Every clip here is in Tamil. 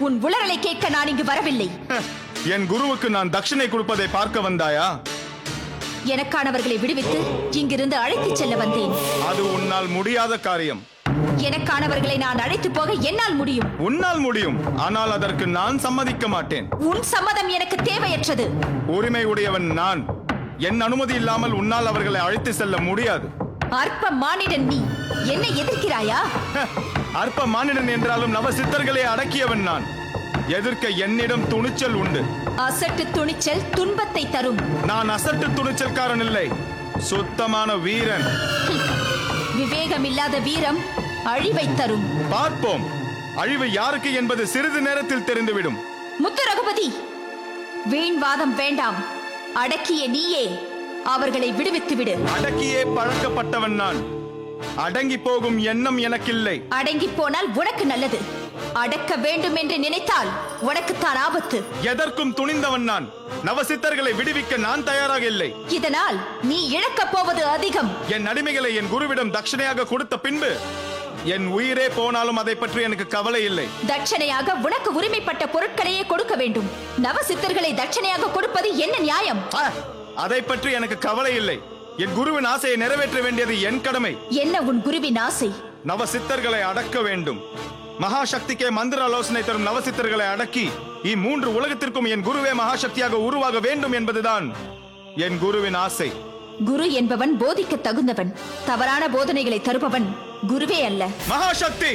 உன் உளறலை கேட்க நான் இங்கு வரவில்லை. என் குருவுக்கு நான் தட்சிணை கொடுப்பதை பார்க்க வந்தாயா? எனக்கானவர்களை விடுவித்து இங்கிருந்து அழைத்துச் செல்ல வந்தேன். அது உன்னால் முடியாத காரியம். எனக்கானவர்களை நான் அழைத்து போக என்னால் முடியும். உன்னால் முடியும், ஆனால் அதற்கு நான் சம்மதிக்க மாட்டேன். உன் சம்மதம் எனக்கு தேவையற்றது. உரிமை உடையவன் நான். என் அனுமதி இல்லாமல் உன்னால் அவர்களை அழைத்து செல்ல முடியாது. அற்ப மானிடன் நீ என்னை எதிர்க்கிறாயா? அற்ப மானிடன் என்றாலும் நவ சித்தர்களை அடக்கியவன் நான். எதிர்க்க என்னிடம் துணிச்சல் உண்டு. அசட்டு துணிச்சல் துன்பத்தை தரும். நான் அசட்டு துணிச்சல்காரன் இல்லை, சுத்தமான வீரன். விவேகம் இல்லாத வீரம் அழிவை தரும். பார்ப்போம், அழிவு யாருக்கு என்பது சிறிது நேரத்தில் தெரிந்துவிடும். முத்து ரகுபதி, வீண் வாதம் வேண்டாம். அடக்கிய நீயே அவர்களை விடுவித்து விடு. அடக்கியே பழக்கப்பட்டவன் நான். அடங்கி போகும் எண்ணம் எனக்கில்லை. அடங்கி போனால் உனக்கு நல்லது. அடக்க வேண்டும் என்று நினைத்தால் உனக்குத்தான் ஆபத்து. எதற்கும் துணிந்தவன் நான். நவசித்தர்களை விடுவிக்க நான் தயாராக இல்லை. இதனால் நீ இழக்கப் போவது அதிகம். என் அடிமைகளை என் குருவிடம் தட்சணையாக கொடுத்த பின்பு என் உயிரே போனாலும் அதை பற்றி எனக்கு கவலை இல்லை. தட்சணையாக உனக்கு உரிமைப்பட்ட பொருட்களையே கொடுக்க வேண்டும். நவசித்தர்களை தட்சணையாக கொடுப்பது என்ன நியாயம்? அதை பற்றி எனக்கு கவலை இல்லை. என் குருவின் ஆசையை நிறைவேற்ற வேண்டியது என் கடமை. என்ன உன் குருவின் ஆசை? நவசித்தர்களை அடக்க வேண்டும். மகாசக்திக்கே மந்திர ஆலோசனை தரும் நவசித்தர்களை அடக்கி இம்மூன்று உலகத்திற்கும் என் குருவே மகாசக்தியாக உருவாக வேண்டும் என்பதுதான் என் குருவின் ஆசை. குரு என்பவன் போதிக்க தகுந்தவன். தவறான போதனைகளை தருபவன் குருவே அல்ல. மகாசக்தி,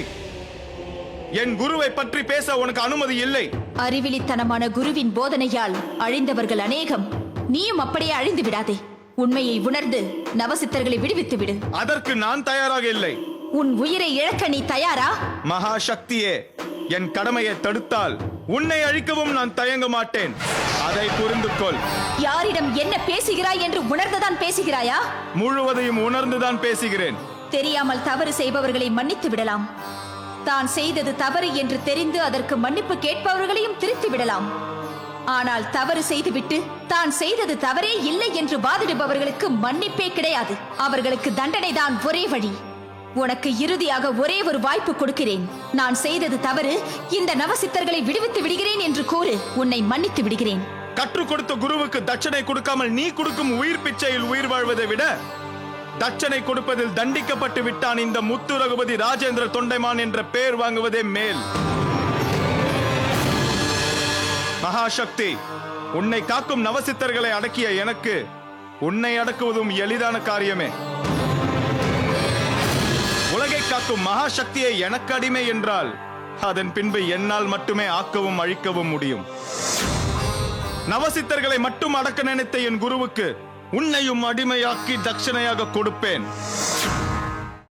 என் குருவை பற்றி பேச உனக்கு அனுமதி இல்லை. அறிவிலித்தனமான குருவின் போதனையால் அழிந்தவர்கள் அநேகம். நீயும் அப்படியே அழிந்து விடாதே. உண்மையை உணர்ந்து நவசித்தர்களை விடுவித்து விடு. அதற்கு நான் தயாராக இல்லை. உன் உயிரை இழக்க நீ தயாரா? மகாசக்தியே, என் கடமையை தடுத்தால் உன்னை அழிக்கவும் நான் தயங்க மாட்டேன். அதை புரிந்து கொள். யாரிடம் என்ன பேசுகிறாய் என்று உணர்ந்துதான் பேசுகிறாயா? முழுவதையும் உணர்ந்துதான் பேசுகிறேன். தெரியாமல் தவறு செய்பவர்களை மன்னித்து விடலாம். தான் செய்தது தவறு என்று தெரிந்து அதற்கு மன்னிப்பு கேட்பவர்களையும் திருத்தி விடலாம். ஆனால் தவறு செய்துவிட்டு தான் செய்தது தவறே இல்லை என்று வாதிடுபவர்களுக்கு மன்னிப்பே கிடையாது. அவர்களுக்கு தண்டனை தான் ஒரே வழி. உனக்கு இறுதியாக ஒரே ஒரு வாய்ப்பு கொடுக்கிறேன். நான் செய்தது தவறு, இந்த நவசித்தர்களை விடுவித்து விடுகிறேன் என்று கூறு. உன்னை மன்னித்து விடுகிறேன். கற்றுக் கொடுத்த குருவுக்கு தட்சணை கொடுக்காமல் நீ கொடுக்கும் உயிர் பிச்சையில் உயிர் வாழ்வதை விட தட்சணை கொடுப்பதில் தண்டிக்கப்பட்டு விட்டான் இந்த முத்து ரகுபதி ராஜேந்திர தொண்டைமான் என்ற பெயர் வாங்குவதே மேல். மகாசக்தி, உன்னை காக்கும் நவசித்தர்களை அடக்கிய எனக்கு உன்னை அடக்குவதும் எளிதான காரியமே. உலகை காக்கும் மகாசக்தியை எனக்கு அடிமை என்றால் அதன் பின்பு என்னால் மட்டுமே ஆக்கவும் அழிக்கவும் முடியும். நவசித்தர்களை மட்டும் அடக்க நினைத்த என் குருவுக்கு உன்னையும் அடிமையாக்கி தட்சணையாக கொடுப்பேன்.